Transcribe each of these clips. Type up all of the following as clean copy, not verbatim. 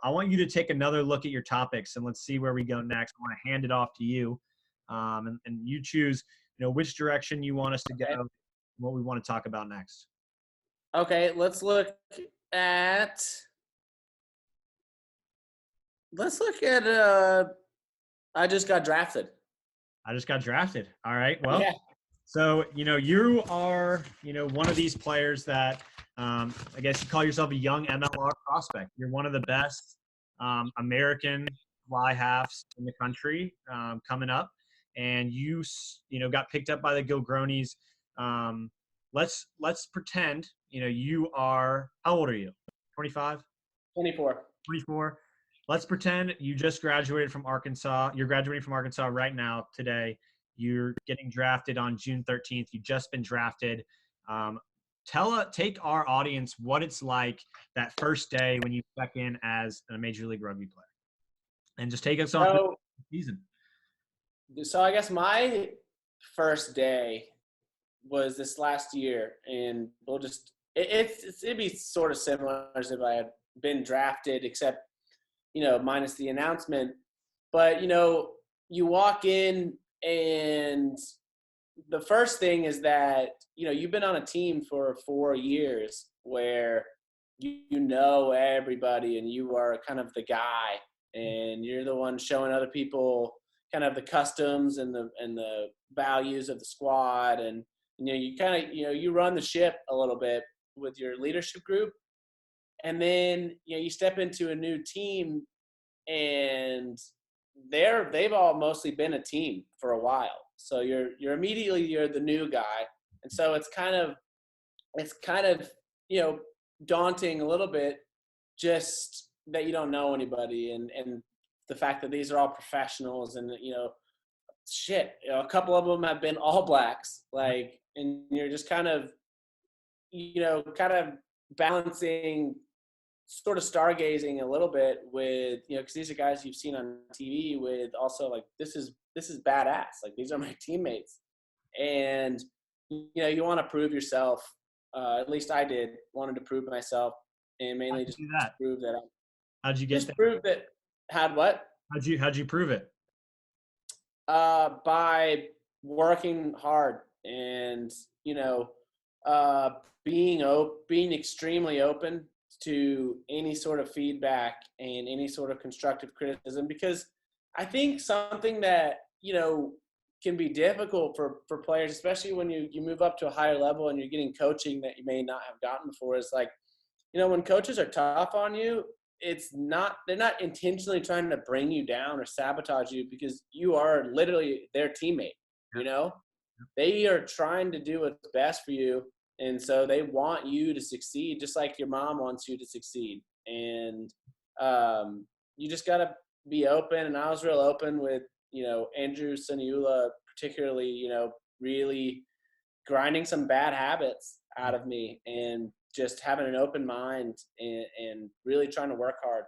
I want you to take another look at your topics and let's see where we go next. I want to hand it off to you, and you choose, which direction you want us to go, Okay. what we want to talk about next. Okay, let's look at I just got drafted. I just got drafted. All right. Well, Yeah. so, you are, one of these players that I guess you call yourself a young MLR prospect. You're one of the best American fly halves in the country coming up. And you got picked up by the Gilgronis. Let's pretend, you are, how old are you? 25? 24. 24. Let's pretend you just graduated from Arkansas. You're graduating from Arkansas right now, today. You're getting drafted on June 13th. You've just been drafted. Take our audience what it's like that first day when you check in as a Major League Rugby player. And just take us on through the season. So I guess my first day was this last year, and we'll just it'd be sort of similar as if I had been drafted, except minus the announcement. But you walk in, and the first thing is that you've been on a team for 4 years where you know everybody, and you are kind of the guy, and you're the one showing other people kind of the customs and the values of the squad, and you kind of you run the ship a little bit with your leadership group. And then you step into a new team, and they've all mostly been a team for a while. So you're immediately the new guy, and so it's kind of daunting a little bit, just that you don't know anybody, and the fact that these are all professionals, and a couple of them have been All Blacks, and you're just kind of balancing, sort of stargazing a little bit with, because these are guys you've seen on TV, with also this is badass. These are my teammates, and you want to prove yourself. At least I wanted to prove myself, and mainly just prove that. How'd you get just that? prove that. Had what? How'd you prove it? By working hard, and being extremely open to any sort of feedback and any sort of constructive criticism, because I think something that can be difficult for players, especially when you move up to a higher level and you're getting coaching that you may not have gotten before, is when coaches are tough on you, they're not intentionally trying to bring you down or sabotage you, because you are literally their teammate. They are trying to do what's best for you. And so they want you to succeed, just like your mom wants you to succeed. And you just got to be open. And I was real open with, Andrew Saniula, particularly, really grinding some bad habits out of me, and just having an open mind, and really trying to work hard.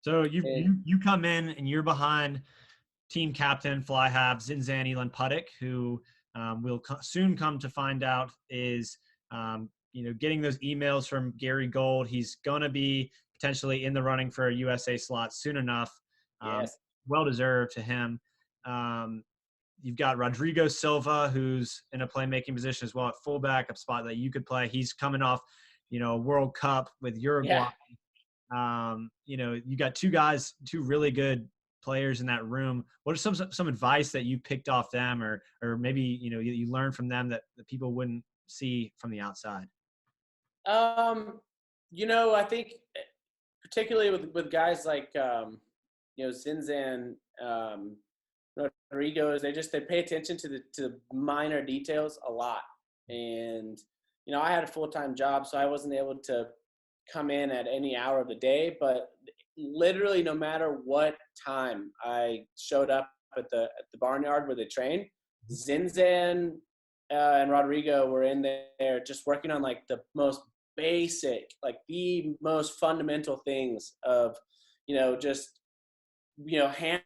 So you come in, and you're behind team captain fly half Zinzan Elon Puddick, who we'll soon come to find out is getting those emails from Gary Gold. He's going to be potentially in the running for a USA slot soon enough. Yes. Well deserved to him. You've got Rodrigo Silva, who's in a playmaking position as well at fullback, a spot that you could play. He's coming off, a World Cup with Uruguay. Yeah. You got two really good players in that room. What are some advice that you picked off them, or maybe you learned from them that people wouldn't see from the outside? I think particularly with guys like Zinzan, Rodrigo, is they pay attention to the minor details a lot. And I had a full-time job, so I wasn't able to come in at any hour of the day, but literally no matter what time I showed up at the barnyard where they train, Zinzan and Rodrigo were in there just working on the most basic, the most fundamental things of hand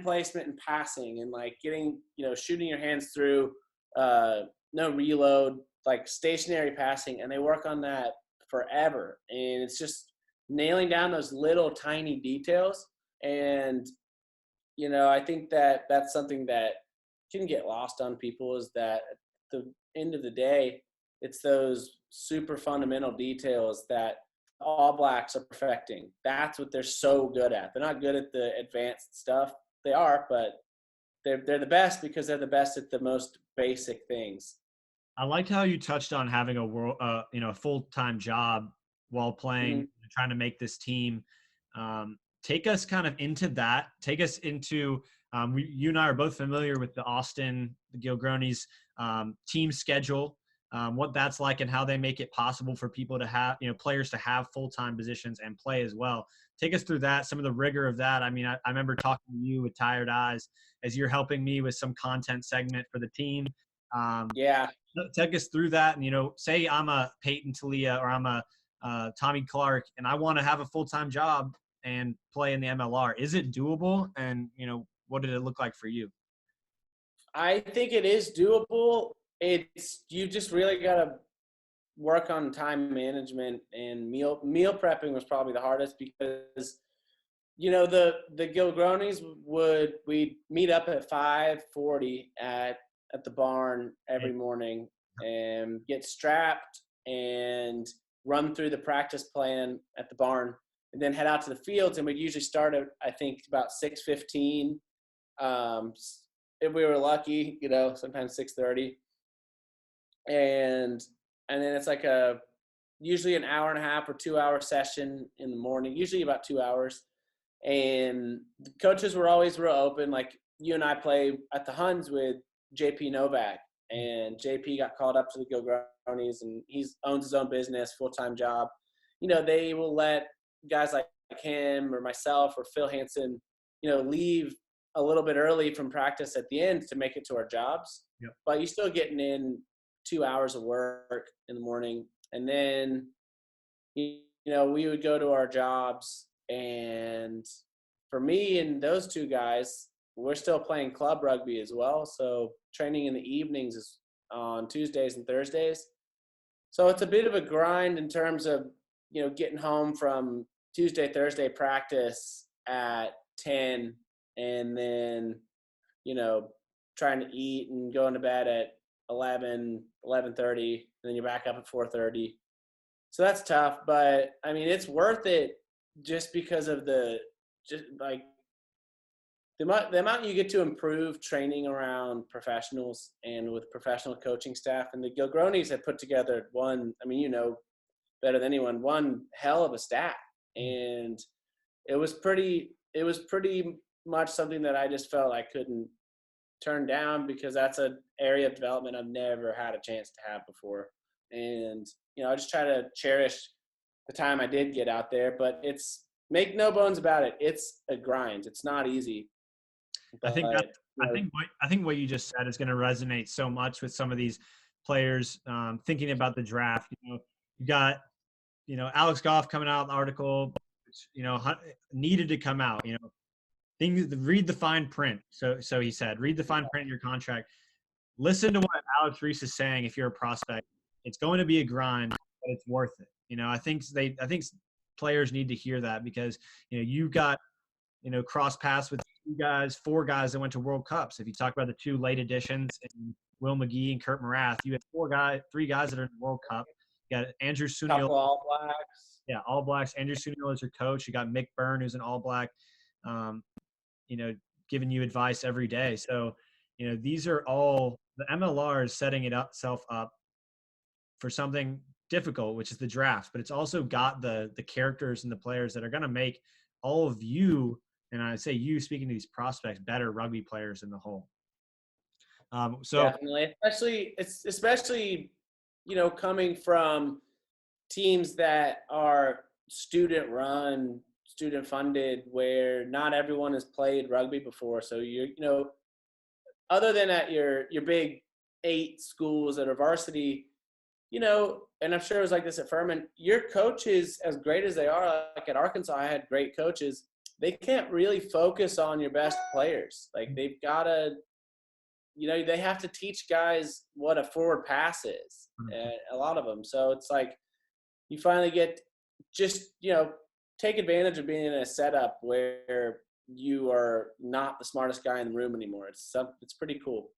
placement and passing, and getting shooting your hands through, no reload, stationary passing, and they work on that forever. And it's just nailing down those little tiny details. And, I think that that's something that can get lost on people, is that at the end of the day, it's those super fundamental details that All Blacks are perfecting. That's what they're so good at. They're not good at the advanced stuff. They are, but they're the best because they're the best at the most basic things. I liked how you touched on having a full-time job while playing, Mhm. trying to make this team. Take us kind of into that. Take us into you and I are both familiar with the Gilgronis team schedule, what that's like, and how they make it possible for people to have, players to have full-time positions and play as well. Take us through that, some of the rigor of that. I mean, I remember talking to you with tired eyes as you're helping me with some content segment for the team. Um, Yeah. Take us through that. And, say I'm a Peyton Talia or I'm a Tommy Clark and I want to have a full-time job and play in the MLR. Is it doable? And, what did it look like for you? I think it is doable. You just really got to work on time management, and meal prepping was probably the hardest because the Gilgronis we'd meet up at 5:40 at the barn every morning and get strapped and run through the practice plan at the barn, and then head out to the fields. And we'd usually start at, I think, about 6:15. If we were lucky, sometimes 6:30. And then it's like usually an hour and a half or 2 hour session in the morning, usually about 2 hours. And the coaches were always real open. Like, you and I play at the Huns with JP Novak, and JP got called up to the Gilgronis, and he owns his own business, full-time job. They will let guys like him or myself or Phil Hansen, leave a little bit early from practice at the end to make it to our jobs. Yep. But you're still getting in 2 hours of work in the morning. And then, we would go to our jobs. And for me and those two guys, we're still playing club rugby as well. So training in the evenings is on Tuesdays and Thursdays. So it's a bit of a grind in terms of, getting home from Tuesday, Thursday practice at 10, and then, trying to eat and going to bed at 11:30, and then you're back up at 4:30. So that's tough, but I mean, it's worth it just because of the amount you get to improve training around professionals and with professional coaching staff. And the Gilgronis have put together better than anyone, one hell of a staff. And it was pretty much something that I just felt I couldn't turn down, because that's an area of development I've never had a chance to have before. And, I just try to cherish the time I did get out there, but make no bones about it, it's a grind. It's not easy. I think that But, I think what you just said is going to resonate so much with some of these players thinking about the draft. You got Alex Goff coming out in the article, which, needed to come out. Read the fine print. So he said, read the fine print in your contract. Listen to what Alex Rees is saying. If you're a prospect, it's going to be a grind, but it's worth it. I think players need to hear that, because you got cross paths with four guys that went to World Cups. If you talk about the two late additions, and Will McGee and Kurt Morath, you had three guys that are in the World Cup. You got Andrew Sunil. couple All Blacks. Yeah, All Blacks. Andrew Sunil is your coach. You got Mick Byrne, who's an All Black, giving you advice every day. So, these are all – the MLR is setting itself up for something difficult, which is the draft. But it's also got the characters and the players that are going to make all of you, and I say you speaking to these prospects, better rugby players in the whole. Definitely, especially coming from teams that are student run, student funded, where not everyone has played rugby before. So other than at your big 8 schools that are varsity, and I'm sure it was like this at Furman, your coaches, as great as they are, like at Arkansas, I had great coaches. They can't really focus on your best players. Like, they've got to, they have to teach guys what a forward pass is, a lot of them. So it's like you finally get just, take advantage of being in a setup where you are not the smartest guy in the room anymore. It's pretty cool.